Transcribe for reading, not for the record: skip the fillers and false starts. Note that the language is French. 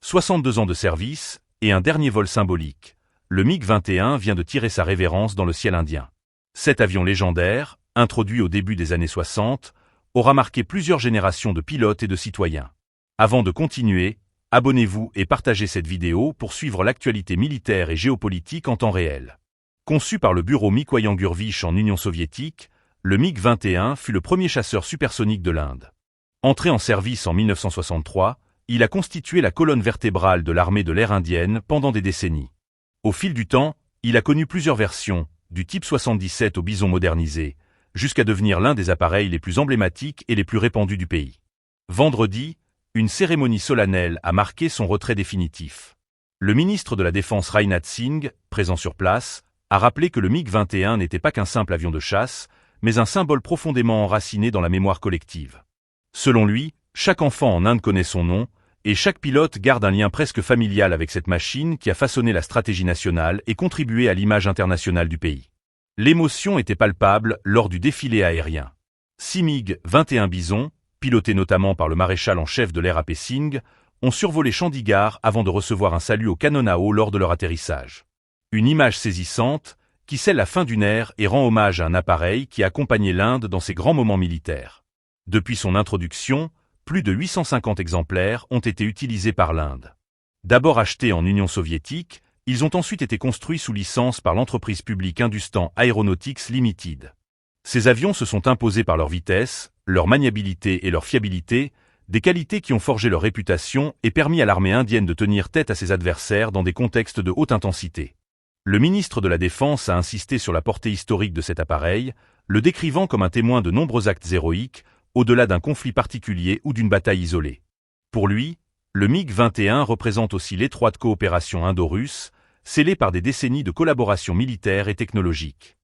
62 ans de service et un dernier vol symbolique. Le MiG-21 vient de tirer sa révérence dans le ciel indien. Cet avion légendaire, introduit au début des années 60, aura marqué plusieurs générations de pilotes et de citoyens. Avant de continuer, abonnez-vous et partagez cette vidéo pour suivre l'actualité militaire et géopolitique en temps réel. Conçu par le bureau Mikoyan-Gurevich en Union soviétique, le MiG-21 fut le premier chasseur supersonique de l'Inde. Entré en service en 1963, il a constitué la colonne vertébrale de l'armée de l'air indienne pendant des décennies. Au fil du temps, il a connu plusieurs versions, du type 77 au Bison modernisé, jusqu'à devenir l'un des appareils les plus emblématiques et les plus répandus du pays. Vendredi, une cérémonie solennelle a marqué son retrait définitif. Le ministre de la Défense Rajnath Singh, présent sur place, a rappelé que le MiG-21 n'était pas qu'un simple avion de chasse, mais un symbole profondément enraciné dans la mémoire collective. Selon lui, chaque enfant en Inde connaît son nom, et chaque pilote garde un lien presque familial avec cette machine qui a façonné la stratégie nationale et contribué à l'image internationale du pays. L'émotion était palpable lors du défilé aérien. 6 MiG-21 Bison, pilotés notamment par le maréchal en chef de l'RAP Singh, ont survolé Chandigarh avant de recevoir un salut au canon à eau lors de leur atterrissage. Une image saisissante qui scelle la fin d'une ère et rend hommage à un appareil qui a accompagné l'Inde dans ses grands moments militaires. Depuis son introduction, plus de 850 exemplaires ont été utilisés par l'Inde. D'abord achetés en Union soviétique, ils ont ensuite été construits sous licence par l'entreprise publique Hindustan Aeronautics Limited. Ces avions se sont imposés par leur vitesse, leur maniabilité et leur fiabilité, des qualités qui ont forgé leur réputation et permis à l'armée indienne de tenir tête à ses adversaires dans des contextes de haute intensité. Le ministre de la Défense a insisté sur la portée historique de cet appareil, le décrivant comme un témoin de nombreux actes héroïques, au-delà d'un conflit particulier ou d'une bataille isolée. Pour lui, le MiG-21 représente aussi l'étroite coopération indo-russe, scellée par des décennies de collaboration militaire et technologique.